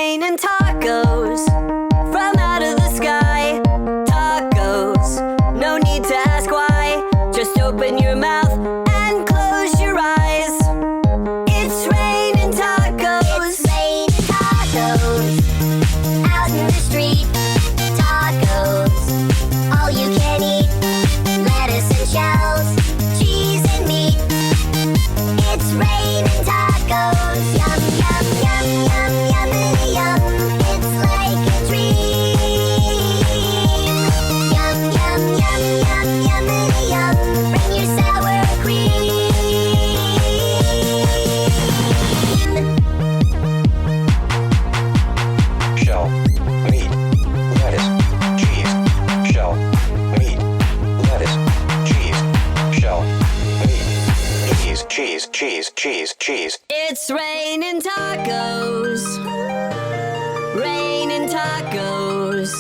raining tacos from out of the sky. Tacos, no need to ask why. Just open your mouth and close your eyes. It's raining tacos. It's raining tacos out in the street. Tacos, all you can eat. Lettuce and shells, cheese and meat. It's raining tacos. Yum, yum, yum, yum, yummity yum. It's like a dream. Yum, yum, yum, yum, yummity yum. Bring your sour cream. Shell, meat, lettuce, cheese. Shell, meat, lettuce, cheese. Shell, meat, cheese. It's raining tacos. Raining tacos.